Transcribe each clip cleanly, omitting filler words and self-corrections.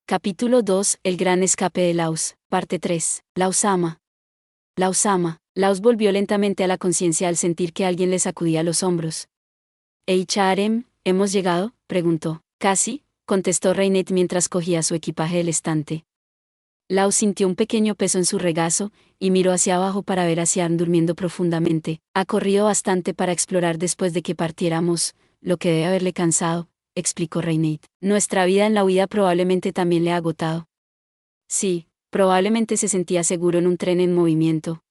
Capítulo 2. El gran escape de Laos. Parte 3. Laos ama. Laos ama. Laos volvió lentamente a la conciencia al sentir que alguien le sacudía los hombros. «Charem, ¿hemos llegado?», preguntó. «Casi», contestó Reinet mientras cogía su equipaje del estante. Laos sintió un pequeño peso en su regazo, y miró hacia abajo para ver a Sian durmiendo profundamente. «Ha corrido bastante para explorar después de que partiéramos, lo que debe haberle cansado», explicó Reinet. «Nuestra vida en la huida probablemente también le ha agotado». Sí, probablemente se sentía seguro en un tren en movimiento.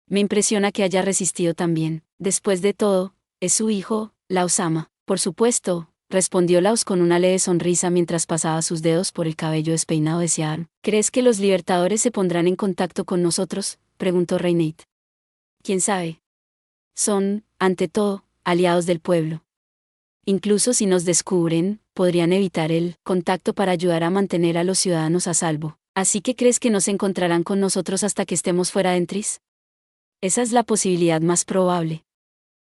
Me impresiona que haya resistido también. Después de todo, es su hijo, Laos ama. Por supuesto, respondió Laos con una leve sonrisa mientras pasaba sus dedos por el cabello despeinado de Sian. ¿Crees que los libertadores se pondrán en contacto con nosotros?, preguntó Reinet. ¿Quién sabe? Son, ante todo, aliados del pueblo. Incluso si nos descubren, podrían evitar el contacto para ayudar a mantener a los ciudadanos a salvo. ¿Así que crees que no se encontrarán con nosotros hasta que estemos fuera de Entris? Esa es la posibilidad más probable.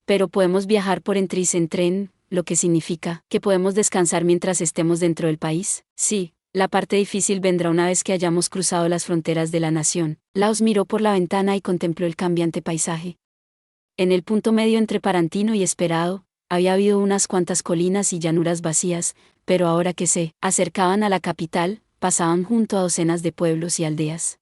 Pero podemos viajar por Entris en tren, lo que significa que podemos descansar mientras estemos dentro del país. Sí, la parte difícil vendrá una vez que hayamos cruzado las fronteras de la nación. Laos miró por la ventana y contempló el cambiante paisaje. En el punto medio entre Parantino y Esperado, había habido unas cuantas colinas y llanuras vacías, pero ahora que se acercaban a la capital, pasaban junto a docenas de pueblos y aldeas.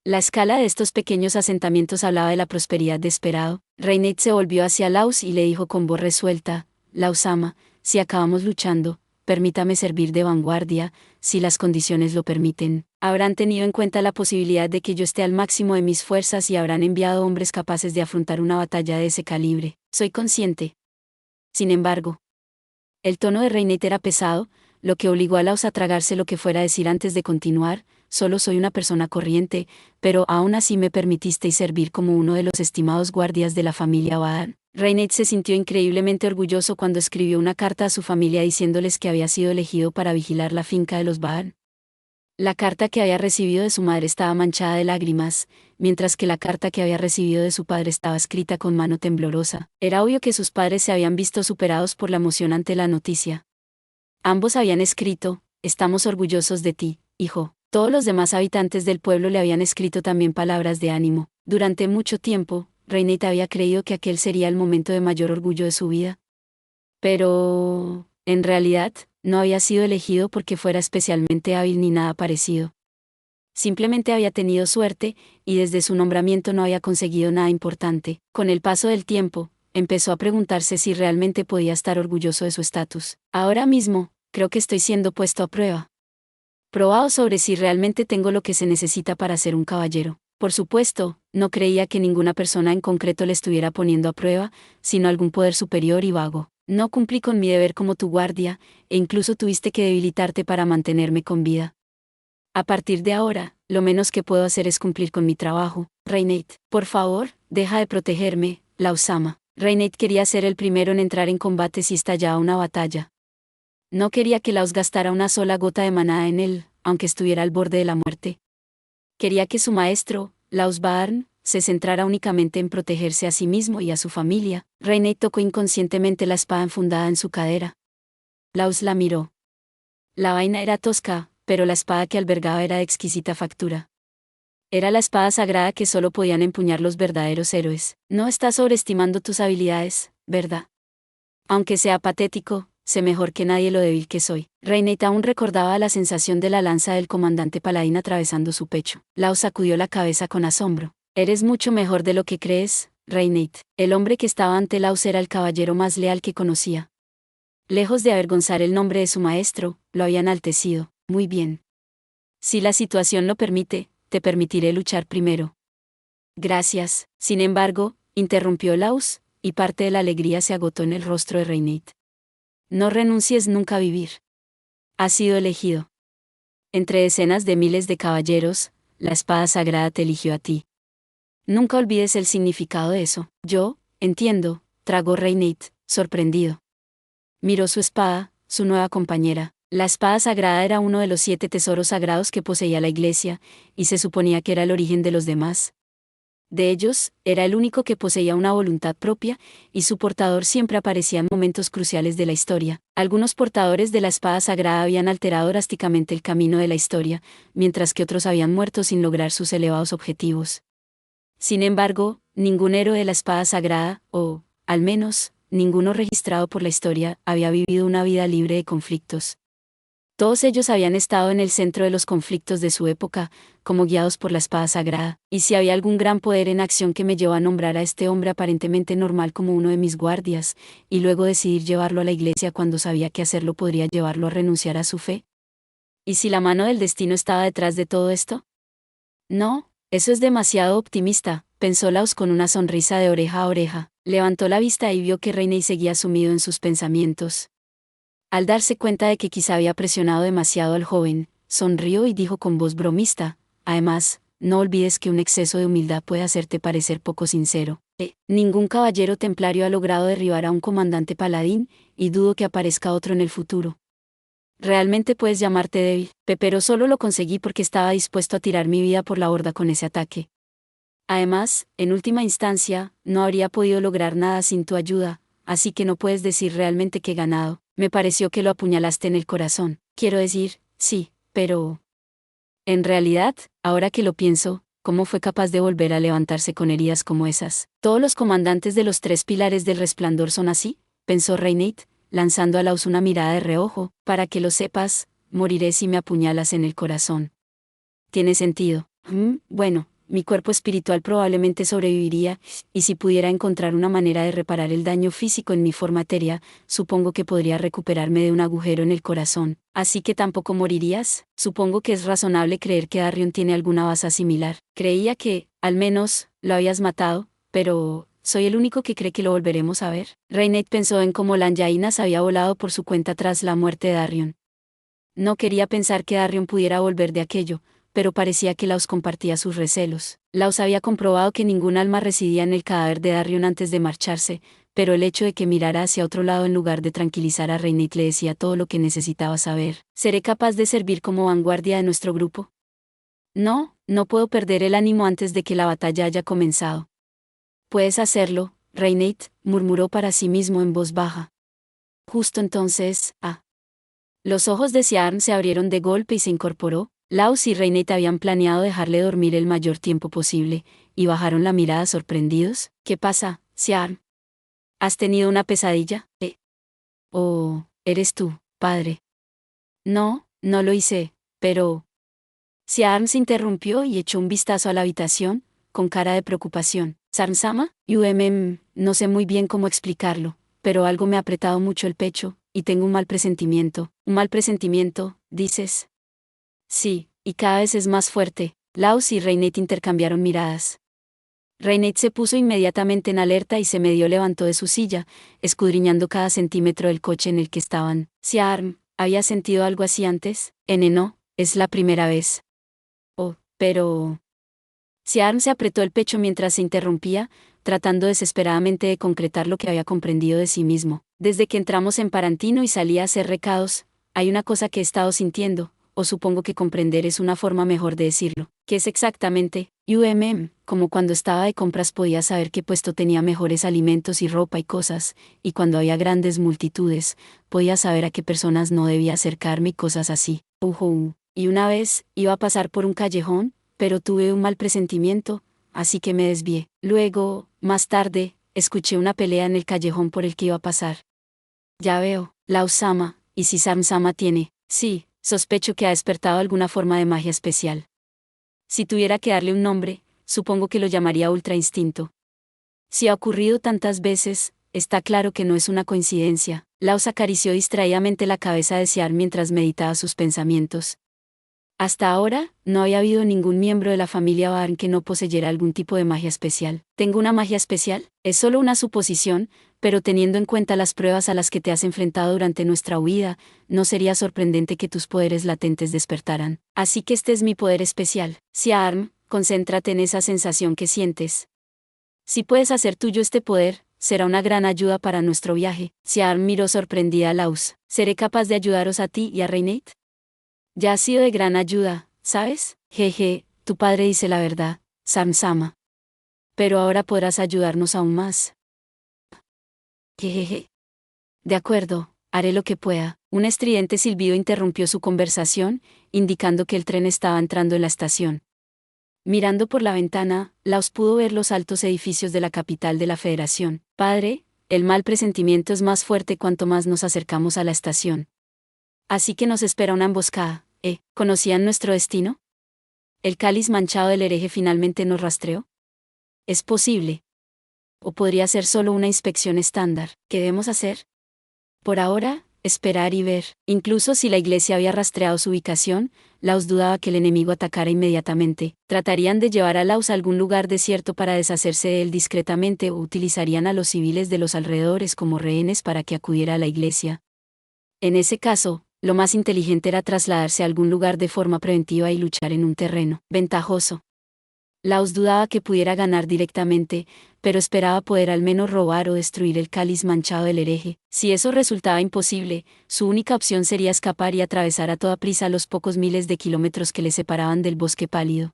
La escala de estos pequeños asentamientos hablaba de la prosperidad de Esperado. Reinet se volvió hacia Laos y le dijo con voz resuelta: «Laos ama, si acabamos luchando, permítame servir de vanguardia, si las condiciones lo permiten. Habrán tenido en cuenta la posibilidad de que yo esté al máximo de mis fuerzas y habrán enviado hombres capaces de afrontar una batalla de ese calibre. Soy consciente». Sin embargo, el tono de Reinet era pesado, lo que obligó a Laos a tragarse lo que fuera a decir antes de continuar. «Solo soy una persona corriente, pero aún así me permitisteis servir como uno de los estimados guardias de la familia Bahan». Reinet se sintió increíblemente orgulloso cuando escribió una carta a su familia diciéndoles que había sido elegido para vigilar la finca de los Bahan. La carta que había recibido de su madre estaba manchada de lágrimas, mientras que la carta que había recibido de su padre estaba escrita con mano temblorosa. Era obvio que sus padres se habían visto superados por la emoción ante la noticia. Ambos habían escrito: «Estamos orgullosos de ti, hijo». Todos los demás habitantes del pueblo le habían escrito también palabras de ánimo. Durante mucho tiempo, Reinet había creído que aquel sería el momento de mayor orgullo de su vida. Pero, en realidad, no había sido elegido porque fuera especialmente hábil ni nada parecido. Simplemente había tenido suerte, y desde su nombramiento no había conseguido nada importante. Con el paso del tiempo, empezó a preguntarse si realmente podía estar orgulloso de su estatus. «Ahora mismo, creo que estoy siendo puesto a prueba. Probado sobre si realmente tengo lo que se necesita para ser un caballero». Por supuesto, no creía que ninguna persona en concreto le estuviera poniendo a prueba, sino algún poder superior y vago. «No cumplí con mi deber como tu guardia, e incluso tuviste que debilitarte para mantenerme con vida. A partir de ahora, lo menos que puedo hacer es cumplir con mi trabajo. Reinet, por favor, deja de protegerme, Laos ama». Reinet quería ser el primero en entrar en combate si estallaba una batalla. No quería que Laos gastara una sola gota de maná en él, aunque estuviera al borde de la muerte. Quería que su maestro, Laos Bahan, se centrara únicamente en protegerse a sí mismo y a su familia. Reinet tocó inconscientemente la espada enfundada en su cadera. Laos la miró. La vaina era tosca, pero la espada que albergaba era de exquisita factura. Era la espada sagrada que solo podían empuñar los verdaderos héroes. «No estás sobreestimando tus habilidades, ¿verdad? Aunque sea patético, sé mejor que nadie lo débil que soy». Reinet aún recordaba la sensación de la lanza del comandante paladín atravesando su pecho. Laos sacudió la cabeza con asombro. «Eres mucho mejor de lo que crees, Reinet». El hombre que estaba ante Laos era el caballero más leal que conocía. Lejos de avergonzar el nombre de su maestro, lo había enaltecido. «Muy bien. Si la situación lo permite, te permitiré luchar primero». «Gracias». Sin embargo, interrumpió Laos, y parte de la alegría se agotó en el rostro de Reinet. «No renuncies nunca a vivir. Has sido elegido. Entre decenas de miles de caballeros, la espada sagrada te eligió a ti. Nunca olvides el significado de eso». «Yo, entiendo», tragó Reinet, sorprendido. Miró su espada, su nueva compañera. La espada sagrada era uno de los 7 tesoros sagrados que poseía la iglesia, y se suponía que era el origen de los demás. De ellos, era el único que poseía una voluntad propia, y su portador siempre aparecía en momentos cruciales de la historia. Algunos portadores de la espada sagrada habían alterado drásticamente el camino de la historia, mientras que otros habían muerto sin lograr sus elevados objetivos. Sin embargo, ningún héroe de la espada sagrada, o, al menos, ninguno registrado por la historia, había vivido una vida libre de conflictos. Todos ellos habían estado en el centro de los conflictos de su época, como guiados por la espada sagrada, y si había algún gran poder en acción que me llevó a nombrar a este hombre aparentemente normal como uno de mis guardias, y luego decidir llevarlo a la iglesia cuando sabía que hacerlo podría llevarlo a renunciar a su fe. ¿Y si la mano del destino estaba detrás de todo esto? No, eso es demasiado optimista, pensó Laos con una sonrisa de oreja a oreja. Levantó la vista y vio que Reinei seguía sumido en sus pensamientos. Al darse cuenta de que quizá había presionado demasiado al joven, sonrió y dijo con voz bromista: además, no olvides que un exceso de humildad puede hacerte parecer poco sincero. Ningún caballero templario ha logrado derribar a un comandante paladín, y dudo que aparezca otro en el futuro. Realmente puedes llamarte débil, pero solo lo conseguí porque estaba dispuesto a tirar mi vida por la borda con ese ataque. Además, en última instancia, no habría podido lograr nada sin tu ayuda, así que no puedes decir realmente que he ganado. Me pareció que lo apuñalaste en el corazón. Quiero decir, sí, pero... En realidad, ahora que lo pienso, ¿cómo fue capaz de volver a levantarse con heridas como esas? ¿Todos los comandantes de los 3 pilares del resplandor son así?, pensó Reineit, lanzando a Laus una mirada de reojo. Para que lo sepas, moriré si me apuñalas en el corazón. Tiene sentido. Bueno, mi cuerpo espiritual probablemente sobreviviría, y si pudiera encontrar una manera de reparar el daño físico en mi forma etérea, supongo que podría recuperarme de un agujero en el corazón. Así que tampoco morirías. Supongo que es razonable creer que Darrion tiene alguna base similar. Creía que, al menos, lo habías matado, pero... ¿soy el único que cree que lo volveremos a ver? Reineit pensó en cómo Langainas había volado por su cuenta tras la muerte de Darrion. No quería pensar que Darrion pudiera volver de aquello, pero parecía que Laos compartía sus recelos. Laos había comprobado que ningún alma residía en el cadáver de Darrion antes de marcharse, pero el hecho de que mirara hacia otro lado en lugar de tranquilizar a Reineit le decía todo lo que necesitaba saber. ¿Seré capaz de servir como vanguardia de nuestro grupo? No, no puedo perder el ánimo antes de que la batalla haya comenzado. Puedes hacerlo, Reineit, murmuró para sí mismo en voz baja. Justo entonces, los ojos de Siarn se abrieron de golpe y se incorporó. Laos y Reineit habían planeado dejarle dormir el mayor tiempo posible, y bajaron la mirada sorprendidos. ¿Qué pasa, Siarn? ¿Has tenido una pesadilla? Oh, eres tú, padre. No, no lo hice, pero... Siarn se interrumpió y echó un vistazo a la habitación, con cara de preocupación. ¿Sarn-sama? No sé muy bien cómo explicarlo, pero algo me ha apretado mucho el pecho, y tengo un mal presentimiento. ¿Un mal presentimiento, dices? Sí, y cada vez es más fuerte. Laos y Reineit intercambiaron miradas. Reineit se puso inmediatamente en alerta y se medio levantó de su silla, escudriñando cada centímetro del coche en el que estaban. Siarm, ¿había sentido algo así antes? No, es la primera vez. Oh, pero... Siarm se apretó el pecho mientras se interrumpía, tratando desesperadamente de concretar lo que había comprendido de sí mismo. Desde que entramos en Parantino y salí a hacer recados, hay una cosa que he estado sintiendo, o supongo que comprender es una forma mejor de decirlo. ¿Qué es exactamente? Como cuando estaba de compras podía saber qué puesto tenía mejores alimentos y ropa y cosas, y cuando había grandes multitudes, podía saber a qué personas no debía acercarme y cosas así. Y una vez, iba a pasar por un callejón, pero tuve un mal presentimiento, así que me desvié. Luego, más tarde, escuché una pelea en el callejón por el que iba a pasar. Ya veo, Laos-sama, y si Sarm-sama tiene, sí, sospecho que ha despertado alguna forma de magia especial. Si tuviera que darle un nombre, supongo que lo llamaría Ultra Instinto. Si ha ocurrido tantas veces, está claro que no es una coincidencia. Laos acarició distraídamente la cabeza de Siar mientras meditaba sus pensamientos. Hasta ahora, no había habido ningún miembro de la familia Barn que no poseyera algún tipo de magia especial. ¿Tengo una magia especial? Es solo una suposición, pero teniendo en cuenta las pruebas a las que te has enfrentado durante nuestra huida, no sería sorprendente que tus poderes latentes despertaran. Así que este es mi poder especial. Siarm, concéntrate en esa sensación que sientes. Si puedes hacer tuyo este poder, será una gran ayuda para nuestro viaje. Siarm miró sorprendida a Laus. ¿Seré capaz de ayudaros a ti y a Reineit? Ya ha sido de gran ayuda, ¿sabes? Jeje, tu padre dice la verdad, Sarm-sama. Pero ahora podrás ayudarnos aún más. Jejeje. De acuerdo, haré lo que pueda. Un estridente silbido interrumpió su conversación, indicando que el tren estaba entrando en la estación. Mirando por la ventana, Laos pudo ver los altos edificios de la capital de la Federación. Padre, el mal presentimiento es más fuerte cuanto más nos acercamos a la estación. Así que nos espera una emboscada. ¿Conocían nuestro destino? ¿El cáliz manchado del hereje finalmente nos rastreó? Es posible. O podría ser solo una inspección estándar. ¿Qué debemos hacer? Por ahora, esperar y ver. Incluso si la iglesia había rastreado su ubicación, Laos dudaba que el enemigo atacara inmediatamente. Tratarían de llevar a Laos a algún lugar desierto para deshacerse de él discretamente o utilizarían a los civiles de los alrededores como rehenes para que acudiera a la iglesia. En ese caso, lo más inteligente era trasladarse a algún lugar de forma preventiva y luchar en un terreno ventajoso. Laos dudaba que pudiera ganar directamente, pero esperaba poder al menos robar o destruir el cáliz manchado del hereje. Si eso resultaba imposible, su única opción sería escapar y atravesar a toda prisa los pocos miles de kilómetros que le separaban del bosque pálido.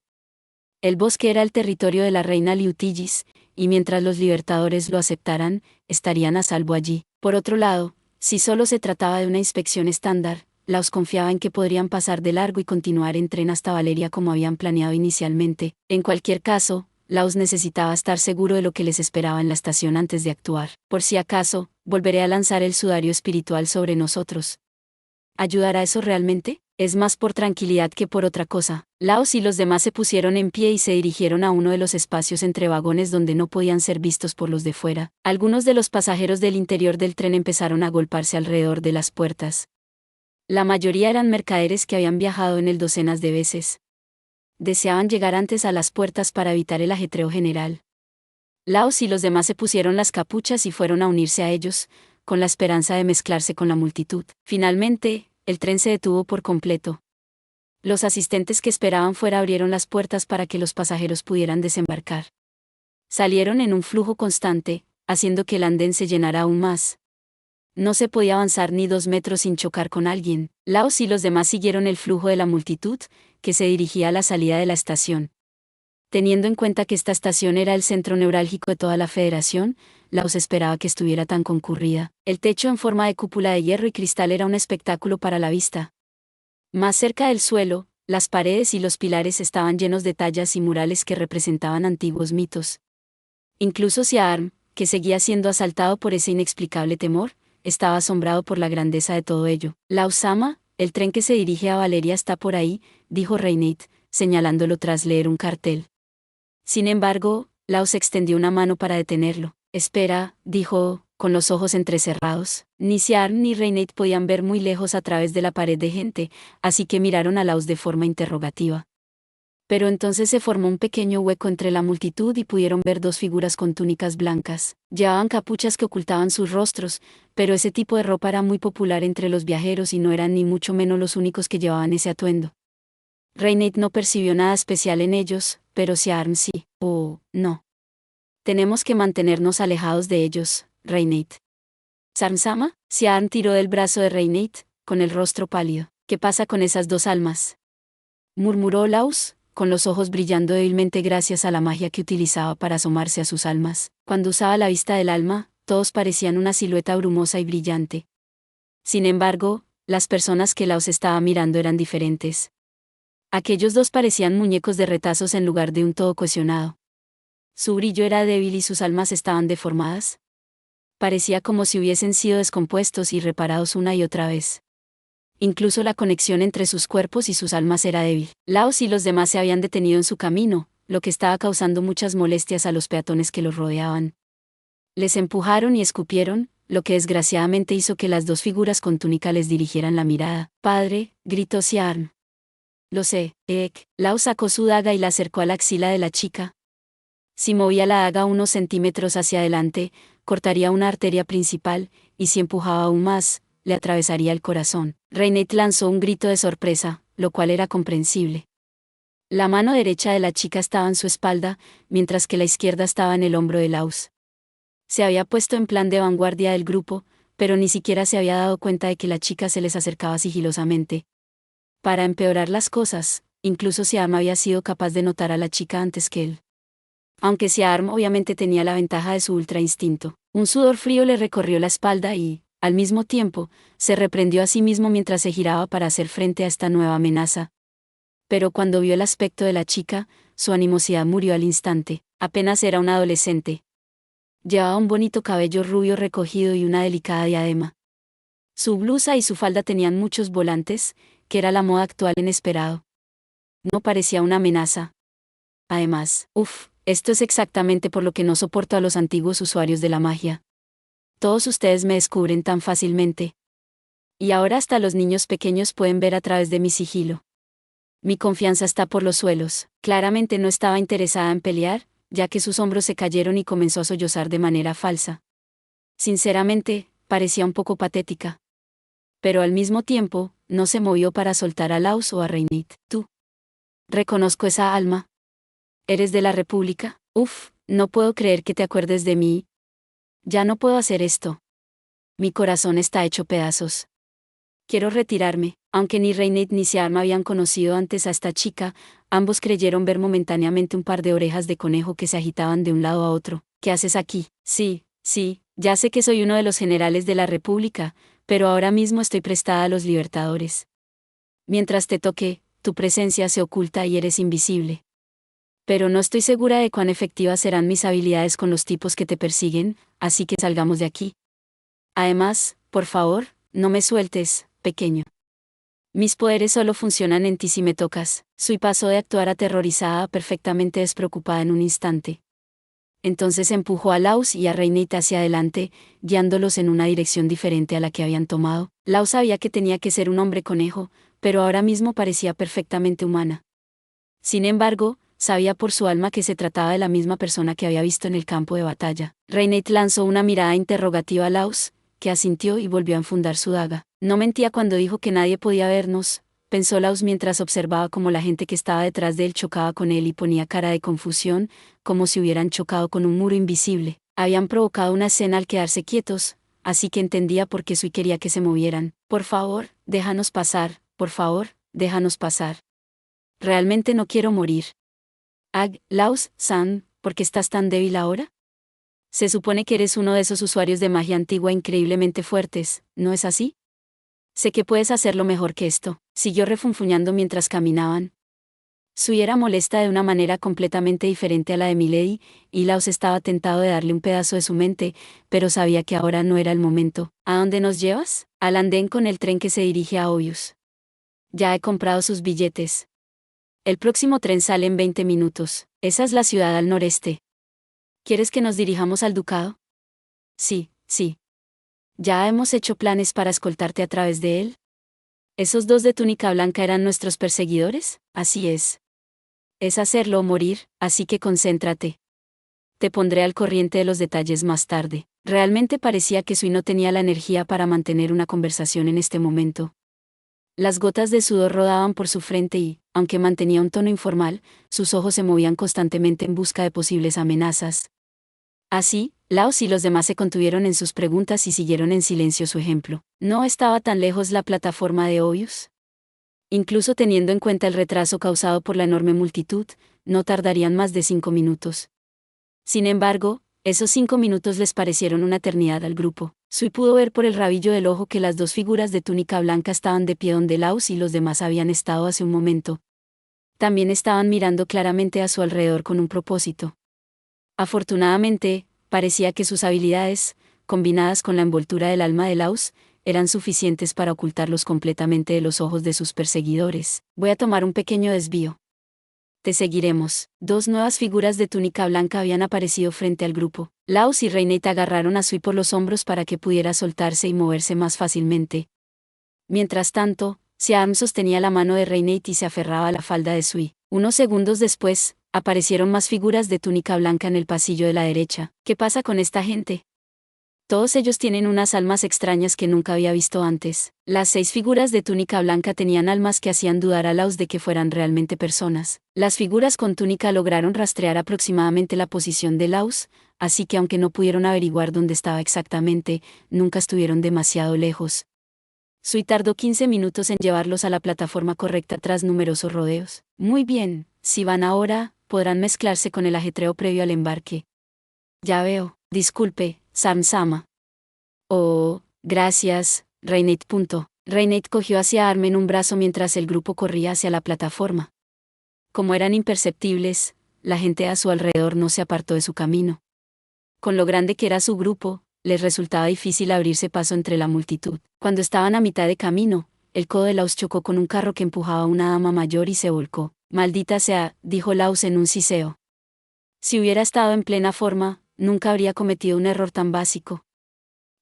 El bosque era el territorio de la reina Liutigis, y mientras los libertadores lo aceptaran, estarían a salvo allí. Por otro lado, si solo se trataba de una inspección estándar, Laos confiaba en que podrían pasar de largo y continuar en tren hasta Valeria como habían planeado inicialmente. En cualquier caso, Laos necesitaba estar seguro de lo que les esperaba en la estación antes de actuar. Por si acaso, volveré a lanzar el sudario espiritual sobre nosotros. ¿Ayudará eso realmente? Es más por tranquilidad que por otra cosa. Laos y los demás se pusieron en pie y se dirigieron a uno de los espacios entre vagones donde no podían ser vistos por los de fuera. Algunos de los pasajeros del interior del tren empezaron a agolparse alrededor de las puertas. La mayoría eran mercaderes que habían viajado en él docenas de veces. Deseaban llegar antes a las puertas para evitar el ajetreo general. Laos y los demás se pusieron las capuchas y fueron a unirse a ellos, con la esperanza de mezclarse con la multitud. Finalmente, el tren se detuvo por completo. Los asistentes que esperaban fuera abrieron las puertas para que los pasajeros pudieran desembarcar. Salieron en un flujo constante, haciendo que el andén se llenara aún más. No se podía avanzar ni 2 metros sin chocar con alguien. Laos y los demás siguieron el flujo de la multitud, que se dirigía a la salida de la estación. Teniendo en cuenta que esta estación era el centro neurálgico de toda la Federación, Laos esperaba que estuviera tan concurrida. El techo en forma de cúpula de hierro y cristal era un espectáculo para la vista. Más cerca del suelo, las paredes y los pilares estaban llenos de tallas y murales que representaban antiguos mitos. Incluso Siarm, que seguía siendo asaltado por ese inexplicable temor, estaba asombrado por la grandeza de todo ello. Laos-sama, el tren que se dirige a Valeria está por ahí, dijo Reineit, señalándolo tras leer un cartel. Sin embargo, Laos extendió una mano para detenerlo. Espera, dijo, con los ojos entrecerrados. Ni Siarm ni Reineit podían ver muy lejos a través de la pared de gente, así que miraron a Laos de forma interrogativa. Pero entonces se formó un pequeño hueco entre la multitud y pudieron ver 2 figuras con túnicas blancas. Llevaban capuchas que ocultaban sus rostros, pero ese tipo de ropa era muy popular entre los viajeros y no eran ni mucho menos los únicos que llevaban ese atuendo. Reineit no percibió nada especial en ellos, pero Siarm sí. Oh, no. Tenemos que mantenernos alejados de ellos, Reineit. ¿Sarm-sama? Siarm tiró del brazo de Reineit, con el rostro pálido. ¿Qué pasa con esas 2 almas? Murmuró Laos, con los ojos brillando débilmente gracias a la magia que utilizaba para asomarse a sus almas. Cuando usaba la vista del alma, todos parecían una silueta brumosa y brillante. Sin embargo, las personas que Laos estaba mirando eran diferentes. Aquellos 2 parecían muñecos de retazos en lugar de un todo cohesionado. Su brillo era débil y sus almas estaban deformadas. Parecía como si hubiesen sido descompuestos y reparados una y otra vez. Incluso la conexión entre sus cuerpos y sus almas era débil. Laos y los demás se habían detenido en su camino, lo que estaba causando muchas molestias a los peatones que los rodeaban. Les empujaron y escupieron, lo que desgraciadamente hizo que las 2 figuras con túnica les dirigieran la mirada. Padre, gritó Siarm. Lo sé, Ek. Laos sacó su daga y la acercó a la axila de la chica. Si movía la daga unos centímetros hacia adelante, cortaría una arteria principal, y si empujaba aún más, le atravesaría el corazón. Reineit lanzó un grito de sorpresa, lo cual era comprensible. La mano derecha de la chica estaba en su espalda, mientras que la izquierda estaba en el hombro de Laos. Se había puesto en plan de vanguardia del grupo, pero ni siquiera se había dado cuenta de que la chica se les acercaba sigilosamente. Para empeorar las cosas, incluso Siarm había sido capaz de notar a la chica antes que él. aunque Siarm obviamente tenía la ventaja de su ultra instinto. Un sudor frío le recorrió la espalda y, al mismo tiempo, se reprendió a sí mismo mientras se giraba para hacer frente a esta nueva amenaza. Pero cuando vio el aspecto de la chica, su animosidad murió al instante. Apenas era una adolescente. Llevaba un bonito cabello rubio recogido y una delicada diadema. Su blusa y su falda tenían muchos volantes, que era la moda actual inesperado. No parecía una amenaza. Además, esto es exactamente por lo que no soporto a los antiguos usuarios de la magia. Todos ustedes me descubren tan fácilmente. Y ahora hasta los niños pequeños pueden ver a través de mi sigilo. Mi confianza está por los suelos. Claramente no estaba interesada en pelear, ya que sus hombros se cayeron y comenzó a sollozar de manera falsa. Sinceramente, parecía un poco patética. Pero al mismo tiempo, no se movió para soltar a Laus o a Reinit. Tú. Reconozco esa alma. ¿Eres de la República? No puedo creer que te acuerdes de mí. Ya no puedo hacer esto. Mi corazón está hecho pedazos. Quiero retirarme. Aunque ni Reinit ni Siarm habían conocido antes a esta chica, ambos creyeron ver momentáneamente un par de orejas de conejo que se agitaban de un lado a otro. ¿Qué haces aquí? Sí, ya sé que soy uno de los generales de la República, pero ahora mismo estoy prestada a los libertadores. Mientras te toque, tu presencia se oculta y eres invisible. Pero no estoy segura de cuán efectivas serán mis habilidades con los tipos que te persiguen, así que salgamos de aquí. Además, por favor, no me sueltes, pequeño. Mis poderes solo funcionan en ti si me tocas. Sui pasó de actuar aterrorizada a perfectamente despreocupada en un instante. Entonces empujó a Laus y a Reinit hacia adelante, guiándolos en una dirección diferente a la que habían tomado. Laus sabía que tenía que ser un hombre conejo, pero ahora mismo parecía perfectamente humana. Sin embargo, sabía por su alma que se trataba de la misma persona que había visto en el campo de batalla. Reinit lanzó una mirada interrogativa a Laus, que asintió y volvió a enfundar su daga. No mentía cuando dijo que nadie podía vernos, pensó Laus mientras observaba cómo la gente que estaba detrás de él chocaba con él y ponía cara de confusión, como si hubieran chocado con un muro invisible. Habían provocado una escena al quedarse quietos, así que entendía por qué Sui quería que se movieran. Por favor, déjanos pasar, por favor, déjanos pasar. Realmente no quiero morir. Laus-san, ¿por qué estás tan débil ahora? Se supone que eres uno de esos usuarios de magia antigua increíblemente fuertes, ¿no es así? Sé que puedes hacerlo mejor que esto, siguió refunfuñando mientras caminaban. Sui era molesta de una manera completamente diferente a la de Milady, y Laus estaba tentado de darle un pedazo de su mente, pero sabía que ahora no era el momento. ¿A dónde nos llevas? Al andén con el tren que se dirige a Obius. Ya he comprado sus billetes. El próximo tren sale en 20 minutos. Esa es la ciudad al noreste. ¿Quieres que nos dirijamos al ducado? Sí. ¿Ya hemos hecho planes para escoltarte a través de él? ¿Esos dos de túnica blanca eran nuestros perseguidores? Así es. Es hacerlo o morir, así que concéntrate. Te pondré al corriente de los detalles más tarde. Realmente parecía que Sui no tenía la energía para mantener una conversación en este momento. Las gotas de sudor rodaban por su frente y, aunque mantenía un tono informal, sus ojos se movían constantemente en busca de posibles amenazas. Así, Laos y los demás se contuvieron en sus preguntas y siguieron en silencio su ejemplo. ¿No estaba tan lejos la plataforma de Obius? Incluso teniendo en cuenta el retraso causado por la enorme multitud, no tardarían más de 5 minutos. Sin embargo, esos 5 minutos les parecieron una eternidad al grupo. Sui pudo ver por el rabillo del ojo que las dos figuras de túnica blanca estaban de pie donde Laos y los demás habían estado hace un momento. También estaban mirando claramente a su alrededor con un propósito. Afortunadamente, parecía que sus habilidades, combinadas con la envoltura del alma de Laos, eran suficientes para ocultarlos completamente de los ojos de sus perseguidores. Voy a tomar un pequeño desvío. Te seguiremos. Dos nuevas figuras de túnica blanca habían aparecido frente al grupo. Laos y Reineit agarraron a Sui por los hombros para que pudiera soltarse y moverse más fácilmente. Mientras tanto, Siarm sostenía la mano de Reineit y se aferraba a la falda de Sui. Unos segundos después, aparecieron más figuras de túnica blanca en el pasillo de la derecha. ¿Qué pasa con esta gente? Todos ellos tienen unas almas extrañas que nunca había visto antes. Las 6 figuras de túnica blanca tenían almas que hacían dudar a Laos de que fueran realmente personas. Las figuras con túnica lograron rastrear aproximadamente la posición de Laos, así que aunque no pudieron averiguar dónde estaba exactamente, nunca estuvieron demasiado lejos. Sui tardó 15 minutos en llevarlos a la plataforma correcta tras numerosos rodeos. Muy bien, si van ahora, podrán mezclarse con el ajetreo previo al embarque. Ya veo, disculpe, Sam-sama. Oh, gracias, Reinate. Reinate cogió hacia Arm en un brazo mientras el grupo corría hacia la plataforma. Como eran imperceptibles, la gente a su alrededor no se apartó de su camino. Con lo grande que era su grupo, les resultaba difícil abrirse paso entre la multitud. Cuando estaban a mitad de camino, el codo de Laus chocó con un carro que empujaba a una dama mayor y se volcó. «Maldita sea», dijo Laus en un siseo. Si hubiera estado en plena forma, nunca habría cometido un error tan básico.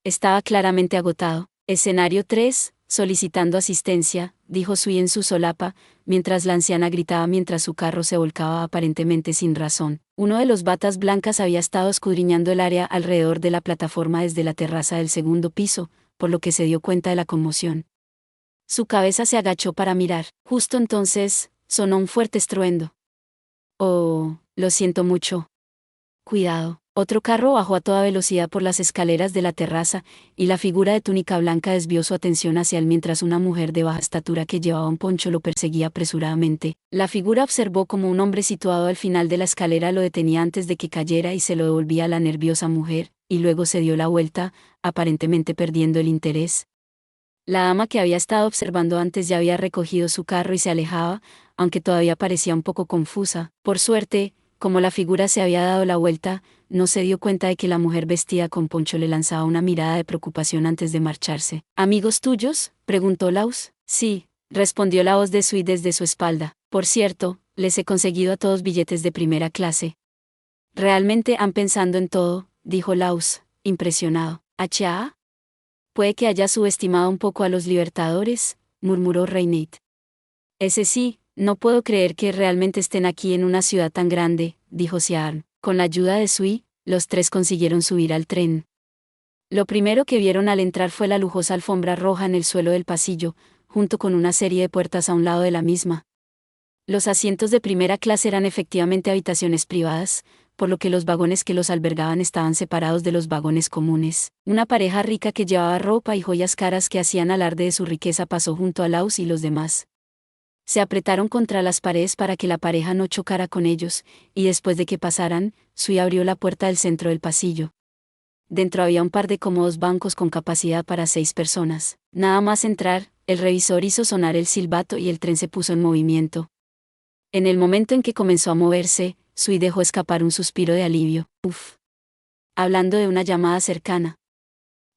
Estaba claramente agotado. Escenario 3, solicitando asistencia, dijo Sui en su solapa, mientras la anciana gritaba mientras su carro se volcaba aparentemente sin razón. Uno de los batas blancas había estado escudriñando el área alrededor de la plataforma desde la terraza del segundo piso, por lo que se dio cuenta de la conmoción. Su cabeza se agachó para mirar. Justo entonces, sonó un fuerte estruendo. «Oh, lo siento mucho. Cuidado». Otro carro bajó a toda velocidad por las escaleras de la terraza, y la figura de túnica blanca desvió su atención hacia él mientras una mujer de baja estatura que llevaba un poncho lo perseguía apresuradamente. La figura observó cómo un hombre situado al final de la escalera lo detenía antes de que cayera y se lo devolvía a la nerviosa mujer, y luego se dio la vuelta, aparentemente perdiendo el interés. La dama que había estado observando antes ya había recogido su carro y se alejaba, aunque todavía parecía un poco confusa. Por suerte, como la figura se había dado la vuelta, no se dio cuenta de que la mujer vestida con poncho le lanzaba una mirada de preocupación antes de marcharse. «¿Amigos tuyos?», preguntó Laus. «Sí», respondió la voz de Sui desde su espalda. «Por cierto, les he conseguido a todos billetes de primera clase». «Realmente han pensado en todo», dijo Laus, impresionado. «¿HA? Puede que haya subestimado un poco a los libertadores», murmuró Reinate. «Ese sí, no puedo creer que realmente estén aquí en una ciudad tan grande», dijo Siarn. Con la ayuda de Sui, los tres consiguieron subir al tren. Lo primero que vieron al entrar fue la lujosa alfombra roja en el suelo del pasillo, junto con una serie de puertas a un lado de la misma. Los asientos de primera clase eran efectivamente habitaciones privadas, por lo que los vagones que los albergaban estaban separados de los vagones comunes. Una pareja rica que llevaba ropa y joyas caras que hacían alarde de su riqueza pasó junto a Laus y los demás. Se apretaron contra las paredes para que la pareja no chocara con ellos, y después de que pasaran, Sui abrió la puerta del centro del pasillo. Dentro había un par de cómodos bancos con capacidad para 6 personas. Nada más entrar, el revisor hizo sonar el silbato y el tren se puso en movimiento. En el momento en que comenzó a moverse, Sui dejó escapar un suspiro de alivio. «Uf». Hablando de una llamada cercana.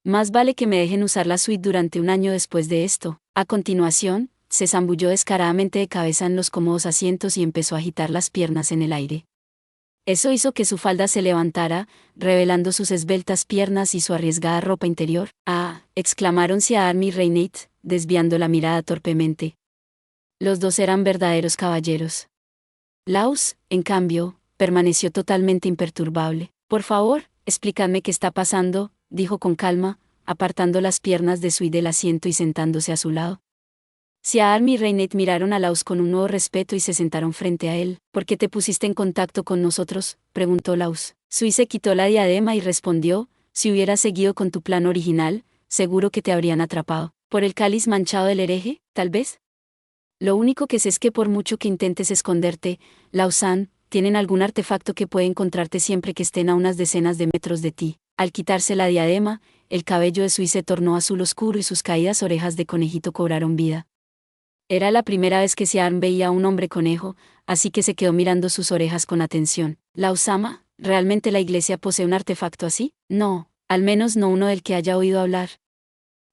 «Más vale que me dejen usar la suite durante un año después de esto». A continuación, se zambulló descaradamente de cabeza en los cómodos asientos y empezó a agitar las piernas en el aire. Eso hizo que su falda se levantara, revelando sus esbeltas piernas y su arriesgada ropa interior. «¡Ah!», exclamaron Siarm y Reinate, desviando la mirada torpemente. Los dos eran verdaderos caballeros. Laus, en cambio, permaneció totalmente imperturbable. «Por favor, explícame qué está pasando», dijo con calma, apartando las piernas de Sui del asiento y sentándose a su lado. Siarm y Reinate miraron a Laus con un nuevo respeto y se sentaron frente a él. «¿Por qué te pusiste en contacto con nosotros?», preguntó Laus. Sui se quitó la diadema y respondió: «Si hubieras seguido con tu plan original, seguro que te habrían atrapado. ¿Por el cáliz manchado del hereje, tal vez? Lo único que sé es que por mucho que intentes esconderte, Lausan, tienen algún artefacto que puede encontrarte siempre que estén a unas decenas de metros de ti». Al quitarse la diadema, el cabello de Sui se tornó azul oscuro y sus caídas orejas de conejito cobraron vida. Era la primera vez que Siarm veía a un hombre conejo, así que se quedó mirando sus orejas con atención. «Lausama, ¿realmente la iglesia posee un artefacto así?». «No, al menos no uno del que haya oído hablar.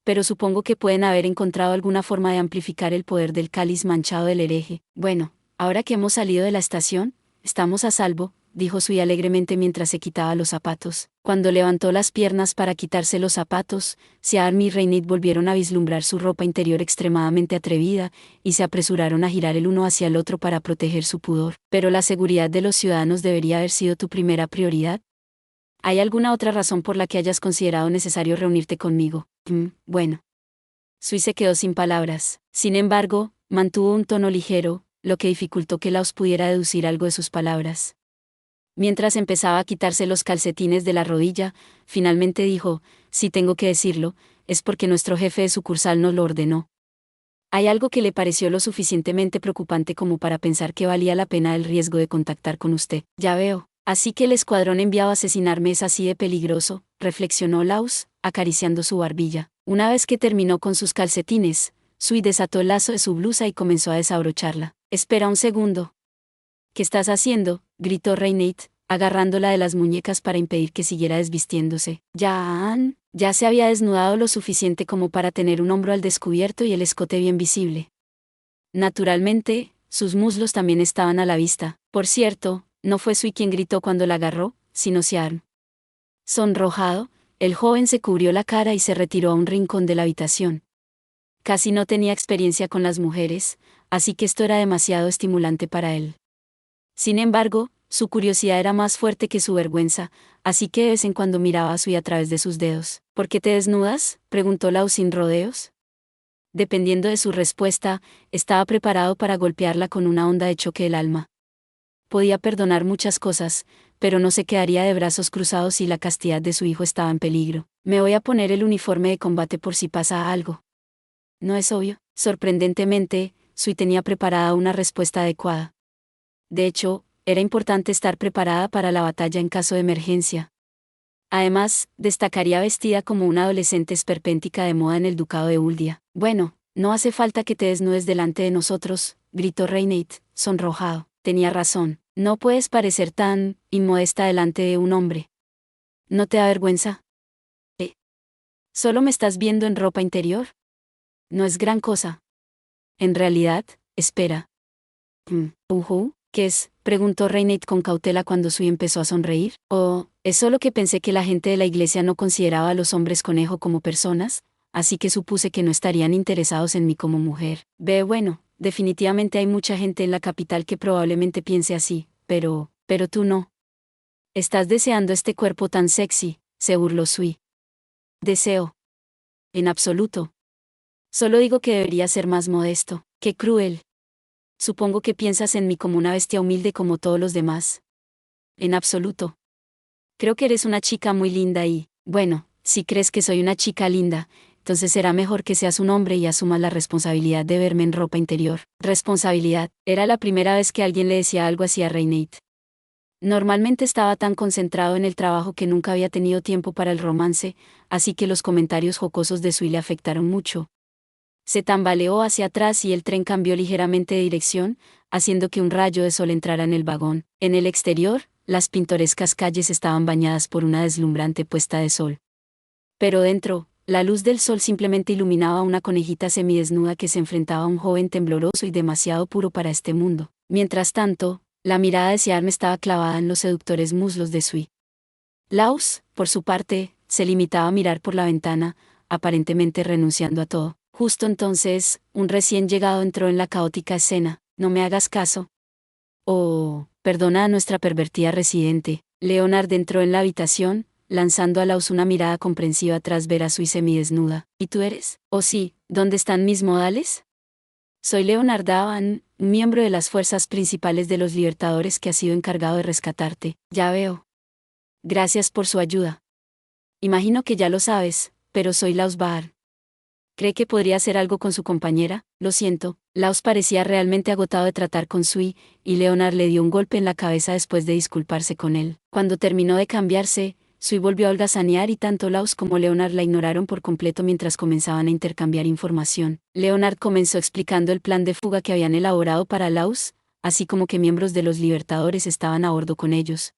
Pero supongo que pueden haber encontrado alguna forma de amplificar el poder del cáliz manchado del hereje». «Bueno, ahora que hemos salido de la estación, estamos a salvo», dijo Sui alegremente mientras se quitaba los zapatos. Cuando levantó las piernas para quitarse los zapatos, Siarm y Reinate volvieron a vislumbrar su ropa interior extremadamente atrevida, y se apresuraron a girar el uno hacia el otro para proteger su pudor. «¿Pero la seguridad de los ciudadanos debería haber sido tu primera prioridad? ¿Hay alguna otra razón por la que hayas considerado necesario reunirte conmigo?». Bueno». Sui se quedó sin palabras. Sin embargo, mantuvo un tono ligero, lo que dificultó que Laus pudiera deducir algo de sus palabras. Mientras empezaba a quitarse los calcetines de la rodilla, finalmente dijo: «Si tengo que decirlo, es porque nuestro jefe de sucursal nos lo ordenó». Hay algo que le pareció lo suficientemente preocupante como para pensar que valía la pena el riesgo de contactar con usted. Ya veo. Así que el escuadrón enviado a asesinarme es así de peligroso, reflexionó Laus, acariciando su barbilla. Una vez que terminó con sus calcetines, Sui desató el lazo de su blusa y comenzó a desabrocharla. Espera un segundo. ¿Qué estás haciendo?, gritó Reinate, agarrándola de las muñecas para impedir que siguiera desvistiéndose. Ya se había desnudado lo suficiente como para tener un hombro al descubierto y el escote bien visible. Naturalmente, sus muslos también estaban a la vista. Por cierto, no fue Sui quien gritó cuando la agarró, sino Siarm. Sonrojado, el joven se cubrió la cara y se retiró a un rincón de la habitación. Casi no tenía experiencia con las mujeres, así que esto era demasiado estimulante para él. Sin embargo, su curiosidad era más fuerte que su vergüenza, así que de vez en cuando miraba a Sui a través de sus dedos. ¿Por qué te desnudas?, preguntó Lau sin rodeos. Dependiendo de su respuesta, estaba preparado para golpearla con una onda de choque del alma. Podía perdonar muchas cosas, pero no se quedaría de brazos cruzados si la castidad de su hijo estaba en peligro. Me voy a poner el uniforme de combate por si pasa algo. No es obvio. Sorprendentemente, Sui tenía preparada una respuesta adecuada. De hecho, era importante estar preparada para la batalla en caso de emergencia. Además, destacaría vestida como una adolescente esperpéntica de moda en el ducado de Uldia. Bueno, no hace falta que te desnudes delante de nosotros, gritó Reinate, sonrojado. Tenía razón, no puedes parecer tan inmodesta delante de un hombre. ¿No te da vergüenza? ¿Solo me estás viendo en ropa interior? No es gran cosa. En realidad, espera. ¿Qué es?, preguntó Reinate con cautela cuando Sui empezó a sonreír. Oh, es solo que pensé que la gente de la iglesia no consideraba a los hombres conejo como personas, así que supuse que no estarían interesados en mí como mujer. Bueno, definitivamente hay mucha gente en la capital que probablemente piense así, pero tú no. Estás deseando este cuerpo tan sexy, se burló Sui. Deseo. En absoluto. Solo digo que debería ser más modesto. Qué cruel. Supongo que piensas en mí como una bestia humilde como todos los demás. En absoluto. Creo que eres una chica muy linda y, bueno, si crees que soy una chica linda, entonces será mejor que seas un hombre y asumas la responsabilidad de verme en ropa interior. Responsabilidad. Era la primera vez que alguien le decía algo así a Reinate. Normalmente estaba tan concentrado en el trabajo que nunca había tenido tiempo para el romance, así que los comentarios jocosos de Sui le afectaron mucho. Se tambaleó hacia atrás y el tren cambió ligeramente de dirección, haciendo que un rayo de sol entrara en el vagón. En el exterior, las pintorescas calles estaban bañadas por una deslumbrante puesta de sol. Pero dentro, la luz del sol simplemente iluminaba a una conejita semidesnuda que se enfrentaba a un joven tembloroso y demasiado puro para este mundo. Mientras tanto, la mirada de Siarm estaba clavada en los seductores muslos de Sui. Laus, por su parte, se limitaba a mirar por la ventana, aparentemente renunciando a todo. Justo entonces, un recién llegado entró en la caótica escena. No me hagas caso. Oh, perdona a nuestra pervertida residente. Leonard entró en la habitación, lanzando a Laus una mirada comprensiva tras ver a Sui semidesnuda. ¿Y tú eres? Oh sí, ¿dónde están mis modales? Soy Leonard Davan, miembro de las fuerzas principales de los Libertadores que ha sido encargado de rescatarte. Ya veo. Gracias por su ayuda. Imagino que ya lo sabes, pero soy Laus Bahar. ¿Cree que podría hacer algo con su compañera? Lo siento. Laus parecía realmente agotado de tratar con Sui, y Leonard le dio un golpe en la cabeza después de disculparse con él. Cuando terminó de cambiarse, Sui volvió a holgazanear y tanto Laus como Leonard la ignoraron por completo mientras comenzaban a intercambiar información. Leonard comenzó explicando el plan de fuga que habían elaborado para Laus, así como que miembros de los Libertadores estaban a bordo con ellos.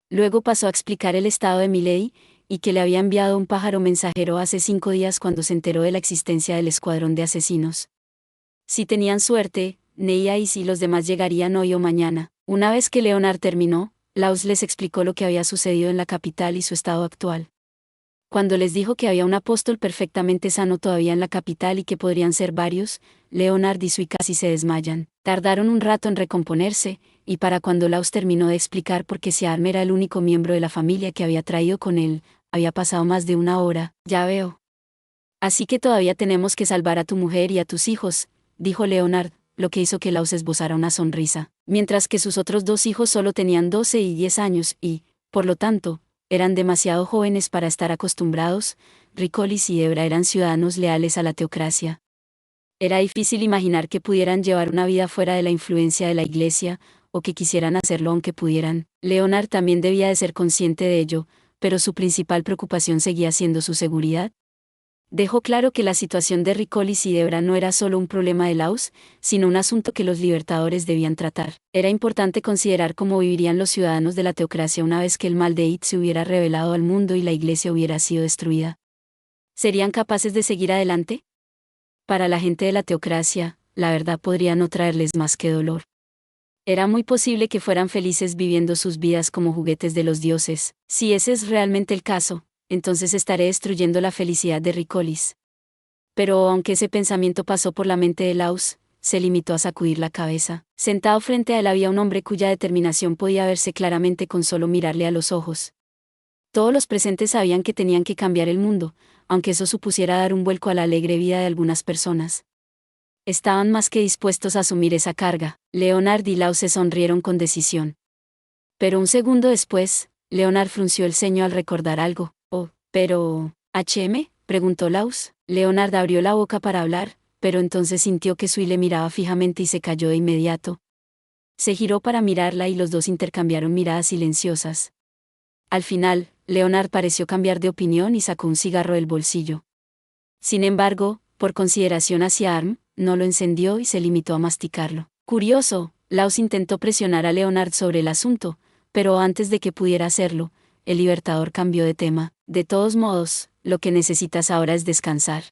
Luego pasó a explicar el estado de Milady, y que le había enviado un pájaro mensajero hace 5 días cuando se enteró de la existencia del escuadrón de asesinos. Si tenían suerte, Neia y si los demás llegarían hoy o mañana. Una vez que Leonard terminó, Laus les explicó lo que había sucedido en la capital y su estado actual. Cuando les dijo que había un apóstol perfectamente sano todavía en la capital y que podrían ser varios, Leonard y Sui casi se desmayan. Tardaron un rato en recomponerse, y para cuando Laus terminó de explicar por qué Siarm era el único miembro de la familia que había traído con él, había pasado más de 1 hora. Ya veo. Así que todavía tenemos que salvar a tu mujer y a tus hijos, dijo Leonard, lo que hizo que Laus esbozara una sonrisa. Mientras que sus otros 2 hijos solo tenían 12 y 10 años y, por lo tanto, eran demasiado jóvenes para estar acostumbrados, Ricolis y Debra eran ciudadanos leales a la teocracia. Era difícil imaginar que pudieran llevar una vida fuera de la influencia de la iglesia, o que quisieran hacerlo aunque pudieran. Leonard también debía de ser consciente de ello, pero su principal preocupación seguía siendo su seguridad. Dejó claro que la situación de Ricolis y Debra no era solo un problema de Laos, sino un asunto que los libertadores debían tratar. Era importante considerar cómo vivirían los ciudadanos de la teocracia una vez que el mal de It se hubiera revelado al mundo y la iglesia hubiera sido destruida. ¿Serían capaces de seguir adelante? Para la gente de la teocracia, la verdad podría no traerles más que dolor. Era muy posible que fueran felices viviendo sus vidas como juguetes de los dioses. Si ese es realmente el caso, entonces estaré destruyendo la felicidad de Ricolis. Pero aunque ese pensamiento pasó por la mente de Laos, se limitó a sacudir la cabeza. Sentado frente a él había un hombre cuya determinación podía verse claramente con solo mirarle a los ojos. Todos los presentes sabían que tenían que cambiar el mundo, aunque eso supusiera dar un vuelco a la alegre vida de algunas personas. Estaban más que dispuestos a asumir esa carga. Leonard y Laos se sonrieron con decisión. Pero un segundo después, Leonard frunció el ceño al recordar algo. Oh, pero... ¿HM? Preguntó Laos. Leonard abrió la boca para hablar, pero entonces sintió que Sui le miraba fijamente y se calló de inmediato. Se giró para mirarla y los dos intercambiaron miradas silenciosas. Al final, Leonard pareció cambiar de opinión y sacó un cigarro del bolsillo. Sin embargo, por consideración hacia Arm, no lo encendió y se limitó a masticarlo. Curioso, Laos intentó presionar a Leonard sobre el asunto, pero antes de que pudiera hacerlo, el libertador cambió de tema. De todos modos, lo que necesitas ahora es descansar.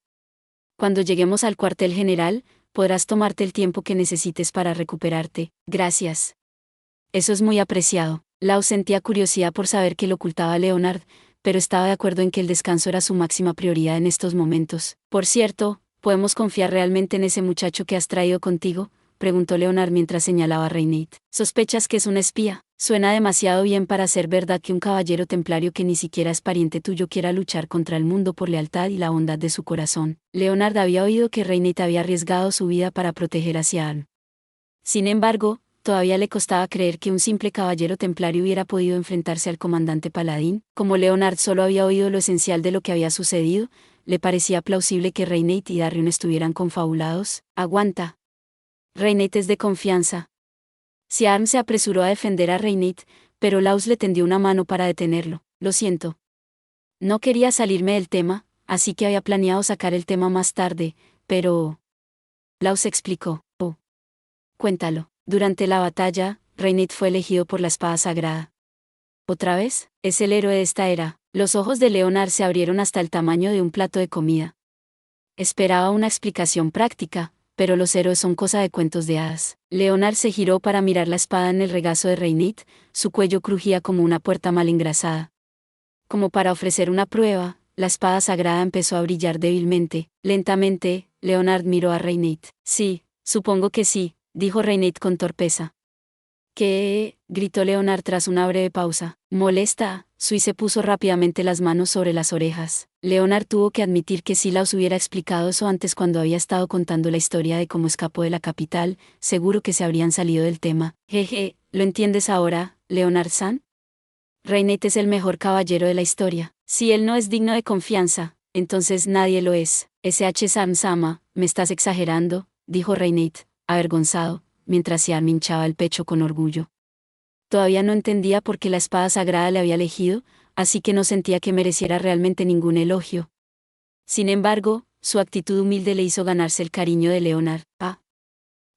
Cuando lleguemos al cuartel general, podrás tomarte el tiempo que necesites para recuperarte. Gracias. Eso es muy apreciado. Laos sentía curiosidad por saber qué le ocultaba a Leonard, pero estaba de acuerdo en que el descanso era su máxima prioridad en estos momentos. Por cierto, ¿podemos confiar realmente en ese muchacho que has traído contigo?, preguntó Leonard mientras señalaba a Reineit. ¿Sospechas que es un espía? Suena demasiado bien para ser verdad que un caballero templario que ni siquiera es pariente tuyo quiera luchar contra el mundo por lealtad y la bondad de su corazón. Leonard había oído que Reineit había arriesgado su vida para proteger a Sian. Sin embargo, todavía le costaba creer que un simple caballero templario hubiera podido enfrentarse al comandante paladín. Como Leonard solo había oído lo esencial de lo que había sucedido, le parecía plausible que Reineit y Darrion estuvieran confabulados. Aguanta. Reineit es de confianza. Siarm se apresuró a defender a Reineit, pero Laos le tendió una mano para detenerlo. Lo siento. No quería salirme del tema, así que había planeado sacar el tema más tarde, pero... Laos explicó. Oh. Cuéntalo. Durante la batalla, Reineit fue elegido por la espada sagrada. ¿Otra vez? Es el héroe de esta era. Los ojos de Leonard se abrieron hasta el tamaño de un plato de comida. Esperaba una explicación práctica, pero los héroes son cosa de cuentos de hadas. Leonard se giró para mirar la espada en el regazo de Reineit, su cuello crujía como una puerta mal engrasada. Como para ofrecer una prueba, la espada sagrada empezó a brillar débilmente. Lentamente, Leonard miró a Reineit. Sí, supongo que sí, dijo Reineit con torpeza. ¿Qué? Gritó Leonard tras una breve pausa. Molesta. Sui se puso rápidamente las manos sobre las orejas. Leonard tuvo que admitir que si Laos hubiera explicado eso antes cuando había estado contando la historia de cómo escapó de la capital, seguro que se habrían salido del tema. Jeje, ¿lo entiendes ahora, Leonard-san? Reineit es el mejor caballero de la historia. Si él no es digno de confianza, entonces nadie lo es. S.H. Sam-sama, me estás exagerando, dijo Reineit, avergonzado, mientras Siarm hinchaba el pecho con orgullo. Todavía no entendía por qué la espada sagrada le había elegido, así que no sentía que mereciera realmente ningún elogio. Sin embargo, su actitud humilde le hizo ganarse el cariño de Leonard.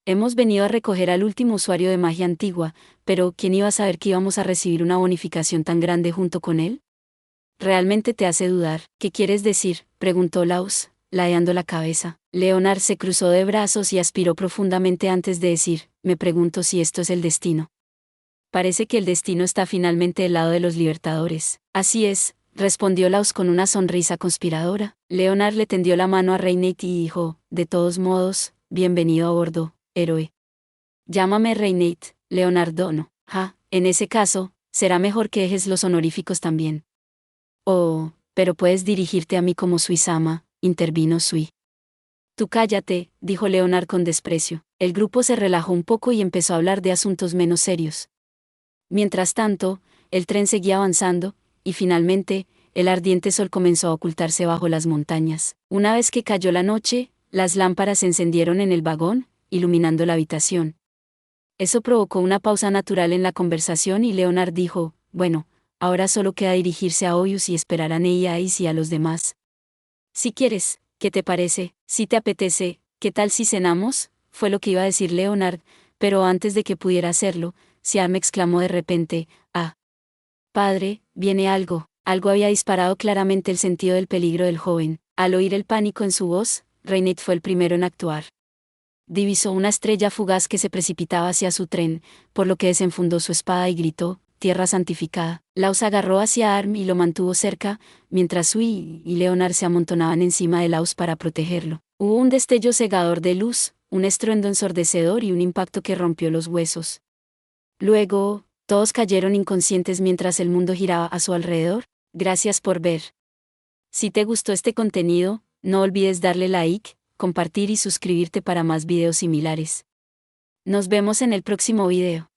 Hemos venido a recoger al último usuario de magia antigua, pero ¿quién iba a saber que íbamos a recibir una bonificación tan grande junto con él? Realmente te hace dudar. ¿Qué quieres decir?, preguntó Laos, ladeando la cabeza. Leonard se cruzó de brazos y aspiró profundamente antes de decir, me pregunto si esto es el destino. Parece que el destino está finalmente del lado de los libertadores. Así es, respondió Laos con una sonrisa conspiradora. Leonard le tendió la mano a Reineit y dijo, de todos modos, bienvenido a bordo, héroe. Llámame Reineit, Leonardono. En ese caso, será mejor que dejes los honoríficos también. Oh, pero puedes dirigirte a mí como Sui-sama, intervino Sui. Tú cállate, dijo Leonard con desprecio. El grupo se relajó un poco y empezó a hablar de asuntos menos serios. Mientras tanto, el tren seguía avanzando, y finalmente, el ardiente sol comenzó a ocultarse bajo las montañas. Una vez que cayó la noche, Las lámparas se encendieron en el vagón, iluminando la habitación. Eso provocó una pausa natural en la conversación y Leonard dijo, bueno, ahora solo queda dirigirse a Oyus y esperar a Neíais y a los demás. Si quieres, ¿qué te parece? Si te apetece, ¿qué tal si cenamos? Fue lo que iba a decir Leonard, pero antes de que pudiera hacerlo, Siam exclamó de repente, ah. Padre, viene algo. Algo había disparado claramente el sentido del peligro del joven. Al oír el pánico en su voz, Reineit fue el primero en actuar. Divisó una estrella fugaz que se precipitaba hacia su tren, por lo que desenfundó su espada y gritó, tierra santificada. Laus agarró hacia Arm y lo mantuvo cerca, mientras Sui y Leonard se amontonaban encima de Laus para protegerlo. Hubo un destello cegador de luz, un estruendo ensordecedor y un impacto que rompió los huesos. Luego, todos cayeron inconscientes mientras el mundo giraba a su alrededor. Gracias por ver. Si te gustó este contenido, no olvides darle like, compartir y suscribirte para más videos similares. Nos vemos en el próximo video.